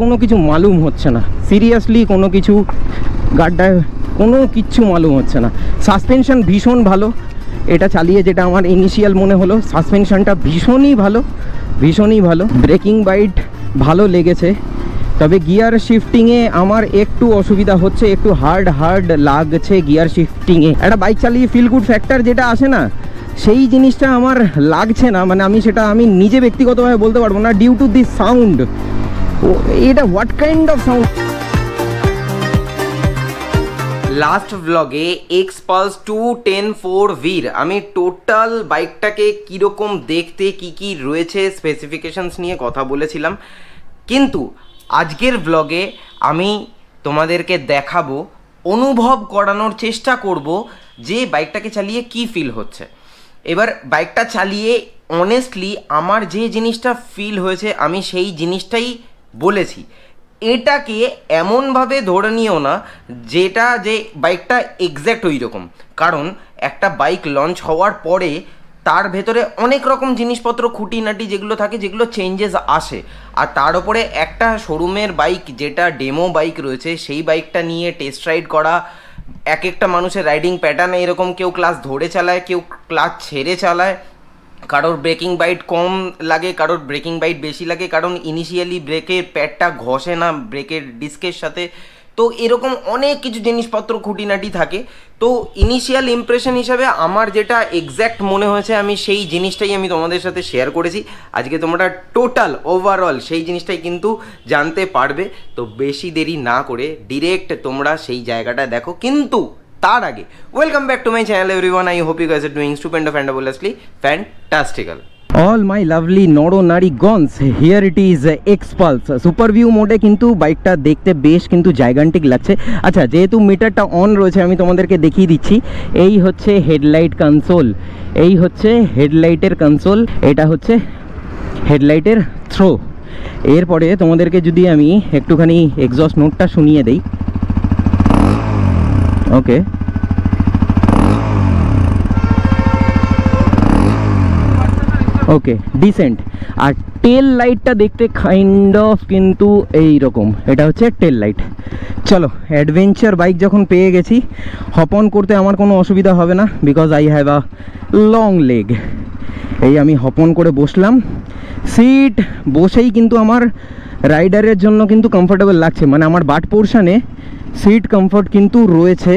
কোনো কিছু মালুম হচ্ছে না, সিরিয়াসলি কোনো কিছু গাড্ডায় কোনো কিচ্ছু মালুম হচ্ছে না। সাসপেনশন ভীষণ ভালো, এটা চালিয়ে যেটা আমার ইনিশিয়াল মনে হলো, সাসপেনশনটা ভীষণই ভালো, ভীষণই ভালো। ব্রেকিং বাইট ভালো লেগেছে, তবে গিয়ার শিফটিংয়ে আমার একটু অসুবিধা হচ্ছে, একটু হার্ড লাগছে গিয়ার শিফটিংয়ে। একটা বাইক চালিয়ে ফিল গুড ফ্যাক্টর যেটা আসে না, সেই জিনিসটা আমার লাগছে না। মানে আমি নিজে ব্যক্তিগতভাবে বলতে পারবো না, ডিউ টু দিস সাউন্ড। এটা what kind of sound. Last ব্লগে এক্সপালস 210-4Vর আমি টোটাল বাইকটাকে কীরকম দেখতে, কি রয়েছে, স্পেসিফিকেশনস নিয়ে কথা বলেছিলাম। কিন্তু আজকের ব্লগে আমি তোমাদেরকে দেখাবো, অনুভব করানোর চেষ্টা করব যে বাইকটাকে চালিয়ে কি ফিল হচ্ছে। এবার বাইকটা চালিয়ে অনেস্টলি আমার যে জিনিসটা ফিল হয়েছে আমি সেই জিনিসটাই বলেছি। এটাকে এমনভাবে ধরে নিও না যেটা যে বাইকটা এক্স্যাক্ট ওই রকম, কারণ একটা বাইক লঞ্চ হওয়ার পরে তার ভেতরে অনেক রকম জিনিসপত্র খুঁটিনাটি যেগুলো থাকে, যেগুলো চেঞ্জেস আসে। আর তার উপরে একটা শোরুমের বাইক যেটা ডেমো বাইক রয়েছে, সেই বাইকটা নিয়ে টেস্ট রাইড করা, এক একটা মানুষের রাইডিং প্যাটার্ন এরকম, কেউ ক্লাচ ধরে চালায়, কেউ ক্লাচ ছেড়ে চালায়, কারোর ব্রেকিং বাইট কম লাগে, কারোর ব্রেকিং বাইট বেশি লাগে, কারণ ইনিশিয়ালি ব্রেকের প্যাডটা ঘষে না ব্রেকের ডিস্কের সাথে। তো এরকম অনেক কিছু জিনিসপত্র খুঁটিনাটি থাকে। তো ইনিশিয়াল ইমপ্রেশন হিসাবে আমার যেটা এক্স্যাক্ট মনে হয়েছে আমি সেই জিনিসটাই আমি তোমাদের সাথে শেয়ার করেছি। আজকে তোমরা টোটাল ওভারঅল সেই জিনিসটাই কিন্তু জানতে পারবে। তো বেশি দেরি না করে ডিরেক্ট তোমরা সেই জায়গাটা দেখো। কিন্তু তার আগে welcome back to my channel everyone. I hope you guys are doing stupendo fantabulously fantastical. All my lovely নরনারীগঞ্জ, here it is Xpulse super view মোডে। কিন্তু বাইকটা দেখতে বেশ কিন্তু জাইগান্টিক লাগছে। আচ্ছা, যেহেতু মিটারটা অন রয়েছে আমি তোমাদেরকে দেখিয়ে দিচ্ছি। এই হচ্ছে হেডলাইট কনসোল, এই হচ্ছে হেডলাইটের কনসোল, এটা হচ্ছে হেডলাইটের থ্রো। এরপরে তোমাদেরকে যদি আমি একটুখানি এক্সস্ট নোটটা শুনিয়ে দেই। ওকে, ওকে, ডিসেন্ট। আর টেল লাইটটা দেখতে কাইন্ড অফ কিন্তু এই রকম, এটা হচ্ছে টেল লাইট। চলো, অ্যাডভেঞ্চার বাইক যখন পেয়ে গেছি, হপ অন করতে আমার কোনো অসুবিধা হবে না, because I have a long leg. এই আমি হপ অন করে বসলাম, সিট বসেই কিন্তু আমার রাইডারের জন্য কিন্তু কমফোর্টেবল লাগছে। মানে আমার বাট পোর্শানে সিট কমফোর্ট কিন্তু রয়েছে।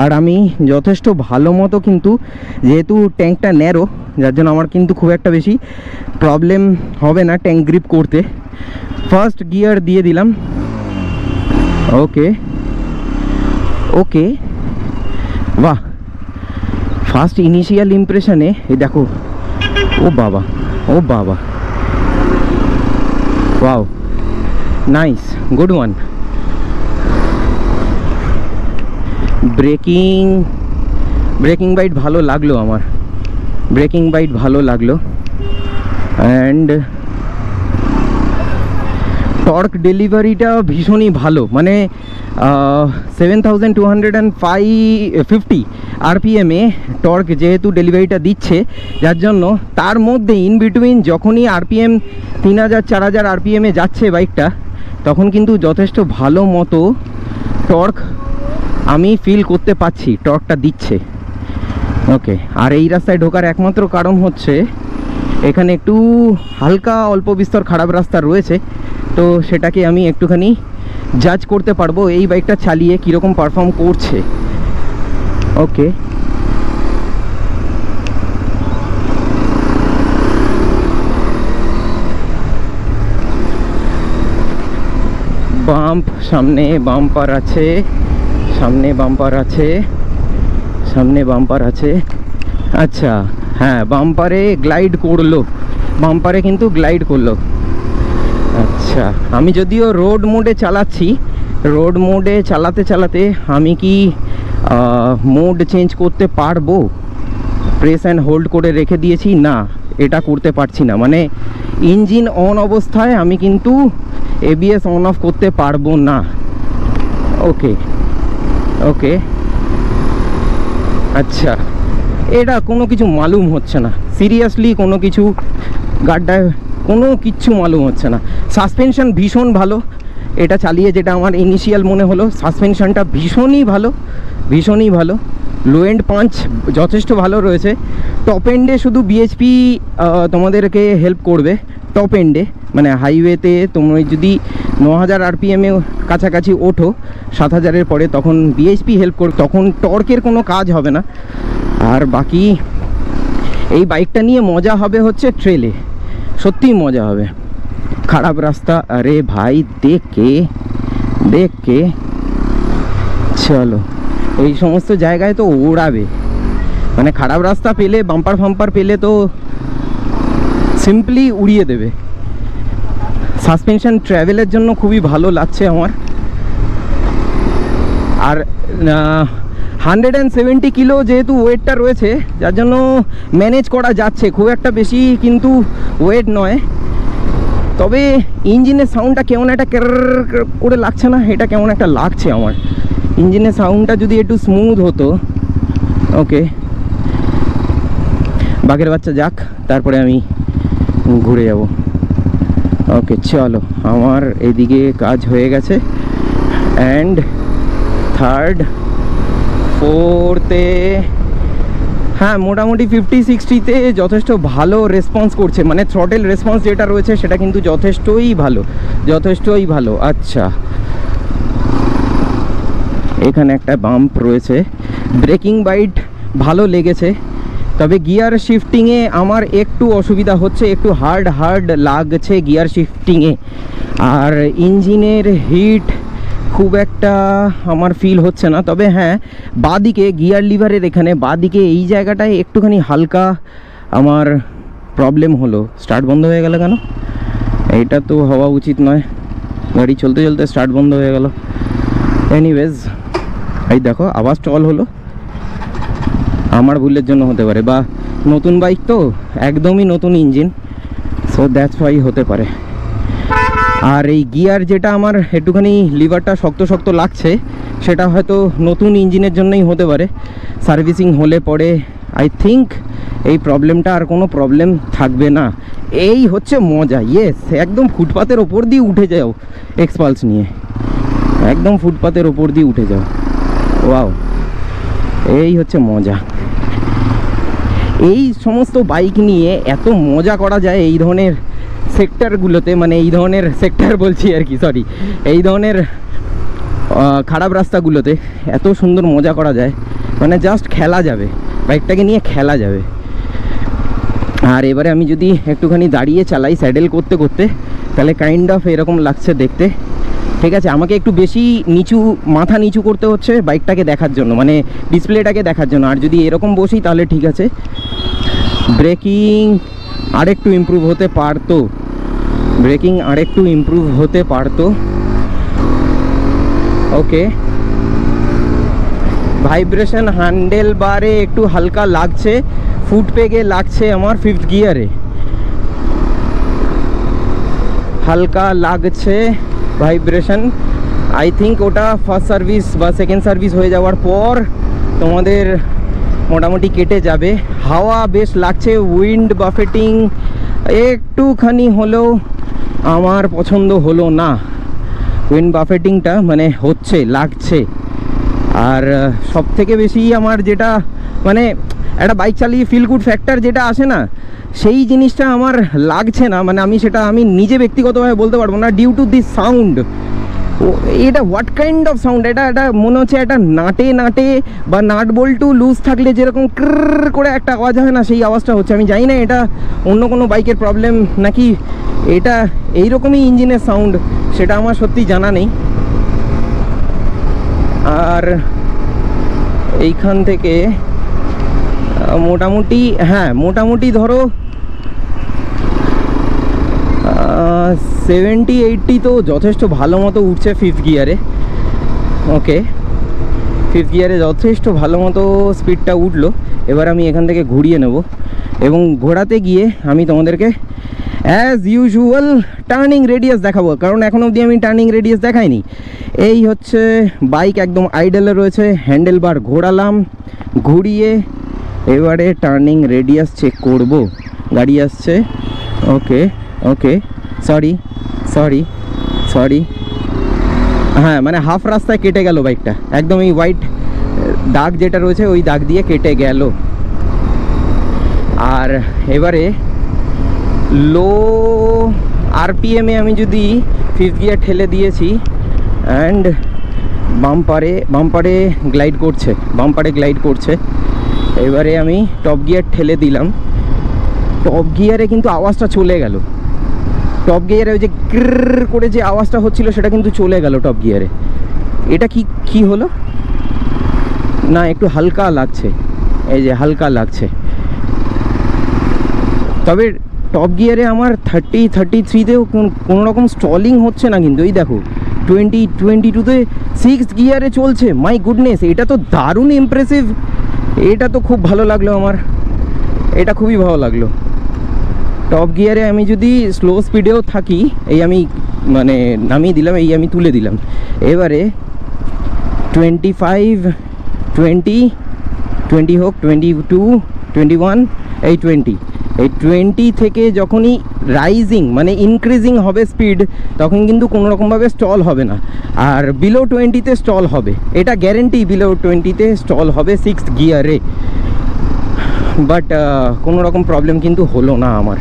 আর আমি যথেষ্ট ভালো মতো কিন্তু, যেহেতু ট্যাঙ্কটা ন্যারো, যার জন্য আমার কিন্তু খুব একটা বেশি প্রবলেম হবে না ট্যাঙ্ক গ্রিপ করতে। ফার্স্ট গিয়ার দিয়ে দিলাম। ওকে ওকে, বাহ। ফার্স্ট ইনিশিয়াল ইমপ্রেশনে এই দেখো, ও বাবা, ও বাবা, wow, nice, good one. Breaking bite ভালো লাগলো আমার, ব্রেকিং বাইট ভালো লাগলো। অ্যান্ড টর্ক ডেলিভারিটা ভীষণই ভালো। মানে 7250 আরপিএমে টর্ক যেহেতু ডেলিভারিটা দিচ্ছে, যার জন্য তার মধ্যে ইন বিটুইন যখনই আরপিএম 3000-4000 আরপিএমে যাচ্ছে বাইকটা, তখন কিন্তু যথেষ্ট ভালো মতো টর্ক আমি ফিল করতে পাচ্ছি, টর্কটা দিচ্ছে। ওকে, আর এই রাস্তায় ঢোকার একমাত্র কারণ হচ্ছে এখানে একটু হালকা অল্প বিস্তর খারাপ রাস্তা রয়েছে, তো সেটাকে আমি একটুখানি জাজ করতে পারবো এই বাইকটা চালিয়ে কীরকম পারফর্ম করছে। ওকে, বাম্প, সামনে বাম্পার আছে, সামনে বাম্পার আছে, সামনে বাম্পার আছে। আচ্ছা, হ্যাঁ, বাম্পারে গ্লাইড করলো, বাম্পারে কিন্তু গ্লাইড করলো। আচ্ছা, আমি যদিও রোড মোডে চালাচ্ছি, রোড মোডে চালাতে চালাতে আমি কি মোড চেঞ্জ করতে পারবো? প্রেস অ্যান্ড হোল্ড করে রেখে দিয়েছি, না এটা করতে পারছি না। মানে ইঞ্জিন অন অবস্থায় আমি কিন্তু এবিএস অন অফ করতে পারবো না। ওকে ওকে, আচ্ছা, এটা কোনো কিছু মালুম হচ্ছে না, সিরিয়াসলি কোনো কিছু গাড্ডায় কোনো কিচ্ছু মালুম হচ্ছে না। সাসপেনশন ভীষণ ভালো, এটা চালিয়ে যেটা আমার ইনিশিয়াল মনে হলো, সাসপেনশনটা ভীষণই ভালো, ভীষণই ভালো। লো এন্ড পাঞ্চ যথেষ্ট ভালো রয়েছে। টপ এন্ডে শুধু বিএইচপি তোমাদেরকে হেল্প করবে, টপ এন্ডে মানে হাইওয়েতে তুমি যদি 9000 আরপিএমে কাছাকাছি ওঠো 7000-এর পরে, তখন বিএইচপি হেল্প করবে, তখন টর্কের কোনো কাজ হবে না। আর বাকি এই বাইকটা নিয়ে মজা হবে হচ্ছে ট্রেলে, সত্যিই মজা হবে। খারাপ রাস্তা, আরে ভাই দেখ কে চলো, এই সমস্ত জায়গায় তো ওড়াবে, মানে খারাপ রাস্তা পেলে, বাম্পার ফাম্পার পেলে তো সিম্পলি উড়িয়ে দেবে। সাসপেনশন ট্রাভেলের জন্য খুবই ভালো লাগছে আমার। আর 170 কিলো যেহেতু ওয়েটটা রয়েছে, যার জন্য ম্যানেজ করা যাচ্ছে, খুব একটা বেশি কিন্তু ওয়েট নয়। তবে ইঞ্জিনের সাউন্ডটা কেমন একটা করে লাগছে না, এটা কেমন একটা লাগছে আমার। ইঞ্জিনের সাউন্ডটা যদি একটু স্মুথ হতো। ওকে, বাঘের বাচ্চা যাক, তারপরে আমি ঘুরে যাব। ওকে চলো, আমার এদিকে কাজ হয়ে গেছে। অ্যান্ড থার্ড, ফোর্থে হ্যাঁ মোটামুটি 50-60-তে যথেষ্ট ভালো রেসপন্স করছে, মানে থ্রটেল রেসপন্স যেটা রয়েছে সেটা কিন্তু যথেষ্টই ভালো। আচ্ছা, এখানে একটা বাম্প রয়েছে, ব্রেকিং বাইট ভালো লেগেছে, তবে গিয়ার শিফটিংয়ে আমার একটু অসুবিধা হচ্ছে, একটু হার্ড লাগছে গিয়ার শিফটিংয়ে। আর ইঞ্জিনের হিট খুব একটা আমার ফিল হচ্ছে না। তবে হ্যাঁ, বাঁদিকে গিয়ার লিভারের এখানে বাঁদিকে এই জায়গাটায় একটুখানি হালকা আমার প্রবলেম হলো। স্টার্ট বন্ধ হয়ে গেল কেন? এইটা তো হওয়া উচিত নয়, গাড়ি চলতে চলতে স্টার্ট বন্ধ হয়ে গেল। এনিওয়েজ, এই দেখো আবার স্টল হলো, আমার ভুলের জন্য হতে পারে, বা নতুন বাইক তো, একদমই নতুন ইঞ্জিন, সো দ্যাটস ওয়াই হতে পারে। আর এই গিয়ার যেটা আমার একটুখানি লিভারটা শক্ত লাগছে, সেটা হয়তো নতুন ইঞ্জিনের জন্যই হতে পারে। সার্ভিসিং হলে পরে আই থিঙ্ক এই প্রবলেমটা আর কোনো প্রবলেম থাকবে না। এই হচ্ছে মজা। ইয়েস, একদম ফুটপাতের ওপর দিয়ে উঠে যাও এক্সপালস নিয়ে, একদম ফুটপাতের ওপর দিয়ে উঠে যাও। ওয়াও, এই হচ্ছে মজা। এই সমস্ত বাইক নিয়ে এত মজা করা যায় এই ধরনের সেক্টরগুলোতে, মানে এই ধরনের সেক্টর বলছি আর কি, সরি, এই ধরনের খারাপ রাস্তাগুলোতে এত সুন্দর মজা করা যায়, মানে জাস্ট খেলা যাবে, বাইকটাকে নিয়ে খেলা যাবে। আর এবারে আমি যদি একটুখানি দাঁড়িয়ে চালাই স্যাডেল করতে করতে, তাহলে কাইন্ড অফ এরকম লাগছে দেখতে। ঠিক আছে, আমাকে একটু বেশি মাথা নিচু করতে হচ্ছে বাইকটাকে দেখার জন্য, মানে ডিসপ্লেটাকে দেখার জন্য। আর যদি এরকম বসি তাহলে ঠিক আছে। ব্রেকিং আরেকটু ইমপ্রুভ হতে পারতো, ওকে। ভাইব্রেশন হ্যান্ডেল বারে একটু হালকা লাগছে, ফুট পেগে লাগছে আমার 5th গিয়ারে, হালকা লাগছে ভাইব্রেশন। আই থিঙ্ক ওটা ফার্স্ট সার্ভিস বা সেকেন্ড সার্ভিস হয়ে যাওয়ার পর তোমাদের মোটামুটি কেটে যাবে। হাওয়া বেশ লাগছে, উইন্ড বাফেটিং একটুখানি হলেও আমার পছন্দ হলো না। উইন্ড বাফেটিংটা মানে লাগছে। আর সব থেকে বেশি আমার যেটা মানে একটা বাইক চালিয়ে ফিল গুড ফ্যাক্টর যেটা আসে না, সেই জিনিসটা আমার লাগছে না। মানে আমি নিজে ব্যক্তিগতভাবে বলতে পারবো না, ডিউ টু দিস সাউন্ড। এটা হোয়াট কাইন্ড অফ সাউন্ড, এটা মনে হচ্ছে একটা নাটে বা নাট বল্টু লুজ থাকলে যেরকম করে একটা আওয়াজ হয় না, সেই আওয়াজটা হচ্ছে। আমি জানি না এটা অন্য কোনো বাইকের প্রবলেম নাকি এটা এইরকমই ইঞ্জিনের সাউন্ড, সেটা আমার সত্যি জানা নেই। আর এইখান থেকে মোটামুটি ধরো 70-80 তো যথেষ্ট ভালো মতো উঠছে 5th গিয়ারে। ওকে, 5th গিয়ারে যথেষ্ট ভালো মতো স্পিডটা উঠলো। এবার আমি এখান থেকে ঘুরিয়ে নেব, এবং ঘোরাতে গিয়ে আমি তোমাদেরকে অ্যাজ ইউজুয়াল টার্নিং রেডিয়াস দেখাবো, কারণ এখন অবধি আমি টার্নিং রেডিয়াস দেখাইনি। এই হচ্ছে বাইক একদম আইডেলে রয়েছে, হ্যান্ডেল বার ঘোরালাম, ঘুরিয়ে এবারে টার্নিং রেডিয়াস চেক করব। গাড়ি আসছে, ওকে, সরি সরি সরি, হ্যাঁ মানে হাফ রাস্তায় কেটে গেল বাইকটা, একদম এই হোয়াইট দাগ যেটা রয়েছে ওই দাগ দিয়ে কেটে গেল। আর এবারে লো আরপিএমে আমি যদি 5th গিয়ার ঠেলে দিয়েছি অ্যান্ড বাম্পারে গ্লাইড করছে। এবারে আমি টপ গিয়ার ঠেলে দিলাম, টপ গিয়ারে কিন্তু আওয়াজটা চলে গেল, টপ গিয়ারে ওই যে ক্রির করে যে আওয়াজটা হচ্ছিল সেটা কিন্তু চলে গেল টপ গিয়ারে। এটা কি হলো না, একটু হালকা লাগছে, এই যে হালকা লাগছে। তবে টপ গিয়ারে আমার 33তেও কোনো রকম স্টলিং হচ্ছে না কিন্তু। এই দেখো 22তে 6th গিয়ারে চলছে, মাই গুডনেস, এটা তো দারুণ ইমপ্রেসিভ, এটা তো খুব ভালো লাগলো আমার, এটা খুবই ভালো লাগলো। টপ গিয়ারে আমি যদি স্লো স্পিডেও থাকি, এই আমি মানে নামিয়ে দিলাম, এই আমি তুলে দিলাম। এবারে 25, 20 হোক, 22, 21, এই 20 থেকে যখনই রাইজিং মানে ইনক্রিজিং হবে স্পিড, তখন কিন্তু কোনো রকমভাবে স্টল হবে না। আর বিলো 20তে স্টল হবে, এটা গ্যারেন্টি, বিলো 20তে স্টল হবে 6th গিয়ারে। বাট কোনো রকম প্রবলেম কিন্তু হলো না আমার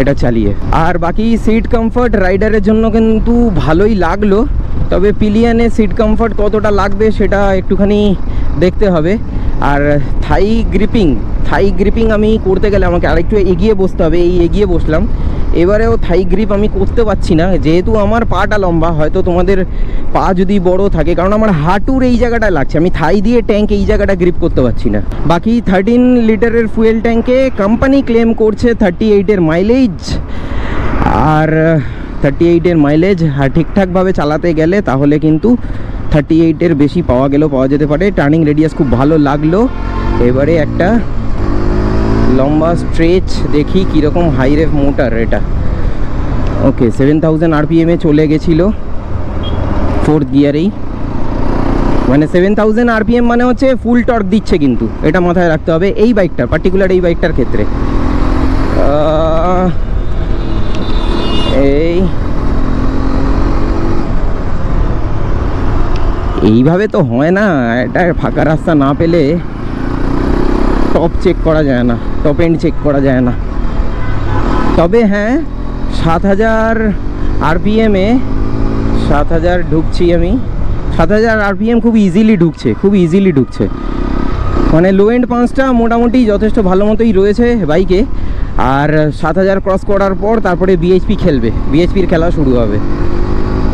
এটা চালিয়ে। আর বাকি সিট কমফর্ট রাইডারের জন্য কিন্তু ভালোই লাগলো, তবে পিলিয়ানে সিট কমফর্ট কতটা লাগবে সেটা একটুখানি দেখতে হবে। আর থাই গ্রিপিং আমি করতে গেলে আমাকে আরেকটু এগিয়ে বসতে হবে, এই এগিয়ে বসলাম, এবারেও থাই গ্রিপ আমি করতে পারছি না, যেহেতু আমার পাটা লম্বা। হয়তো তোমাদের পা যদি বড় থাকে, কারণ আমার হাঁটুর এই জায়গাটা লাগছে, আমি থাই দিয়ে ট্যাঙ্ক এই জায়গাটা গ্রিপ করতে পারছি না। বাকি 13 লিটারের ফুয়েল ট্যাঙ্কে কোম্পানি ক্লেম করছে 38-এর মাইলেজ, আর 38-এর মাইলেজ ঠিকঠাকভাবে চালাতে গেলে তাহলে কিন্তু 38-এর বেশি পাওয়া যেতে পারে। টার্নিং রেডিয়াস খুব ভালো লাগলো। এবারে একটা লম্বা স্ট্রেচ দেখি কীরকম হাই রেভ মোটর এটা। ওকে, 7000 আরপিএমে চলে গেছিলো 4th গিয়ারেই, মানে 7000 আরপিএম মানে হচ্ছে ফুল টর্ক দিচ্ছে, কিন্তু এটা মাথায় রাখতে হবে এই বাইকটার, পার্টিকুলার এই বাইকটার ক্ষেত্রে। এইভাবে তো হয় না, এটা ফাঁকা রাস্তা না পেলে টপ চেক করা যায় না, টপ এন্ড চেক করা যায় না। তবে হ্যাঁ, 7000 আরপিএমে 7000 ঢুকছি আমি, 7000 আরপিএম খুব ইজিলি ঢুকছে, মানে লো এন্ড পাঁচটা মোটামুটি যথেষ্ট ভালো মতোই রয়েছে বাইকে। আর 7000 ক্রস করার পর তারপরে বিএইচপির খেলা শুরু হবে।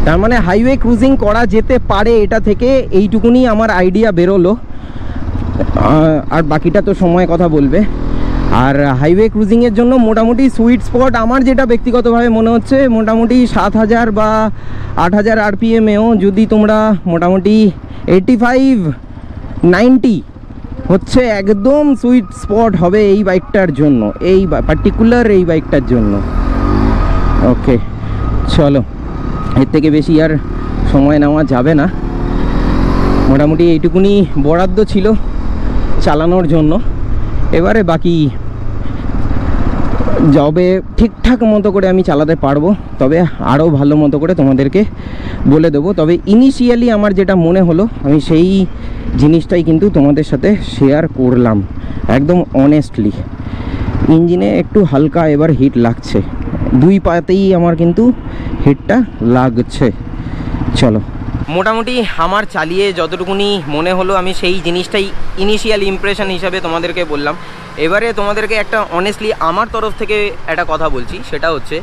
তার মানে হাইওয়ে ক্রুজিং করা যেতে পারে, এটা থেকে এইটুকুনি আমার আইডিয়া বেরোলো, আর বাকিটা তো সময় কথা বলবে। আর হাইওয়ে ক্রুজিংয়ের জন্য মোটামুটি সুইট স্পট আমার যেটা ব্যক্তিগতভাবে মনে হচ্ছে, মোটামুটি 7000 বা 8000 আরপিএমেও যদি তোমরা মোটামুটি 85-90 হচ্ছে একদম সুইট স্পট হবে এই বাইকটার জন্য, এই পার্টিকুলার এই বাইকটার জন্য। ওকে, চলো, এর থেকে বেশি আর সময় নেওয়া যাবে না। মোটামুটি এইটুকুনি বরাদ্দ ছিল চালানোর জন্য। এবারে বাকি যবে ঠিকঠাক মতো করে আমি চালাতে পারবো, তবে আরও ভালো মতো করে তোমাদেরকে বলে দেবো। তবে ইনিশিয়ালি আমার যেটা মনে হলো, আমি সেই জিনিসটাই কিন্তু তোমাদের সাথে শেয়ার করলাম একদম অনেস্টলি। ইঞ্জিনে একটু হালকা এবার হিট লাগছে, 2 পাতেই আমার কিন্তু হিটটা লাগছে। চলো, মোটামুটি আমার চালিয়ে যতটুকুনি মনে হলো আমি সেই জিনিসটাই ইনিশিয়াল ইমপ্রেশন হিসাবে তোমাদেরকে বললাম। এবারে তোমাদেরকে একটা অনেস্টলি আমার তরফ থেকে একটা কথা বলছি, সেটা হচ্ছে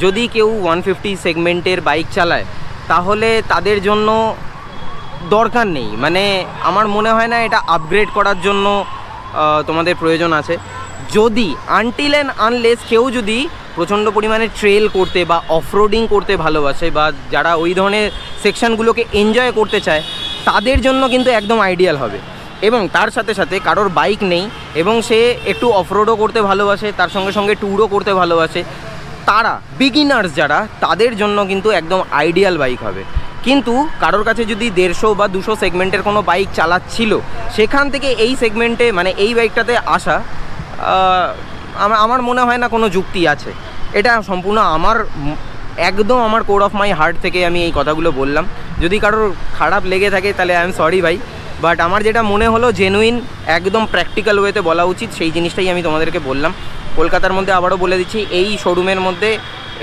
যদি কেউ 150 সেগমেন্টের বাইক চালায় তাহলে তাদের জন্য দরকার নেই, মানে আমার মনে হয় না এটা আপগ্রেড করার জন্য তোমাদের প্রয়োজন আছে। যদি আনটিল অ্যান্ড আনলেস কেউ যদি প্রচণ্ড পরিমাণে ট্রেল করতে বা অফরোডিং করতে ভালোবাসে, বা যারা ওই ধরনের সেকশানগুলোকে এনজয় করতে চায়, তাদের জন্য কিন্তু একদম আইডিয়াল হবে। এবং তার সাথে সাথে কারোর বাইক নেই এবং সে একটু অফরোডও করতে ভালোবাসে, তার সঙ্গে সঙ্গে ট্যুরও করতে ভালোবাসে, তারা বিগিনার্স যারা, তাদের জন্য কিন্তু একদম আইডিয়াল বাইক হবে। কিন্তু কারোর কাছে যদি 150 বা 200 সেগমেন্টের কোনো বাইক চালাচ্ছিল, সেখান থেকে এই সেগমেন্টে মানে এই বাইকটাতে আসা আমার মনে হয় না কোনো যুক্তি আছে। এটা সম্পূর্ণ আমার একদম আমার কোর অফ মাই হার্ট থেকে আমি এই কথাগুলো বললাম। যদি কারোর খারাপ লেগে থাকে তাহলে আই এম সরি ভাই, বাট আমার যেটা মনে হলো জেনুইন একদম প্র্যাকটিক্যাল ওয়েতে বলা উচিত, সেই জিনিসটাই আমি তোমাদেরকে বললাম। কলকাতার মধ্যে আবারও বলে দিচ্ছি, এই শোরুমের মধ্যে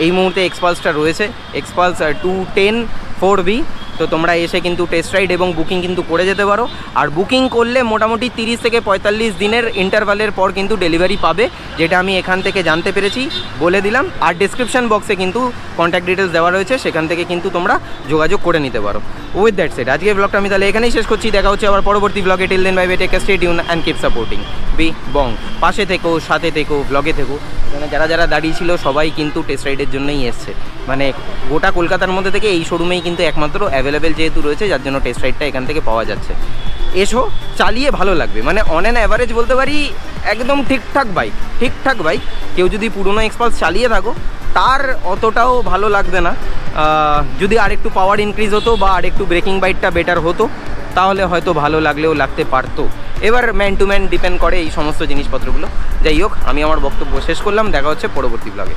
এই মুহূর্তে এক্সপালসটা রয়েছে, এক্সপালস 210 4V। তো তোমরা এসে কিন্তু টেস্ট রাইড এবং বুকিং কিন্তু করে যেতে পারো। আর বুকিং করলে মোটামুটি 30 থেকে 45 দিনের ইন্টারভালের পর কিন্তু ডেলিভারি পাবে, যেটা আমি এখান থেকে জানতে পেরেছি, বলে দিলাম। আর ডিসক্রিপশন বক্সে কিন্তু কন্ট্যাক্ট ডিটেলস দেওয়া রয়েছে, সেখান থেকে কিন্তু তোমরা যোগাযোগ করে নিতে পারো। উইথ দ্যাট সেট আজকের ব্লগটা আমি তাহলে এখানেই শেষ করছি। দেখা হচ্ছে আবার পরবর্তী ব্লগে। Till then bye bye, take care, stay tune and keep supporting বি বং। পাশে থেকো, সাথে থেকো, ব্লগে থেকো। মানে যারা যারা দাঁড়িয়ে ছিল সবাই কিন্তু টেস্ট রাইডের জন্যই এসছে, মানে গোটা কলকাতার মধ্যে থেকে এই শোরুমেই কিন্তু একমাত্র অ্যাভেলেবেল যেহেতু রয়েছে, যার জন্য টেস্ট রাইডটা এখান থেকে পাওয়া যাচ্ছে। এসো, চালিয়ে ভালো লাগবে, মানে অন অ্যান অ্যাভারেজ বলতে পারি একদম ঠিকঠাক বাইক। কেউ যদি পুরোনো এক্সপালস চালিয়ে থাকো তার অতটাও ভালো লাগবে না। যদি আরেকটু পাওয়ার ইনক্রিজ হতো বা আরেকটু ব্রেকিং বাইটটা বেটার হতো তাহলে হয়তো ভালো লাগলেও লাগতে পারতো। এবার ম্যান টু ম্যান ডিপেন্ড করে এই সমস্ত জিনিসপত্রগুলো। যাই হোক, আমি আমার বক্তব্য শেষ করলাম। দেখা হচ্ছে পরবর্তী ব্লগে।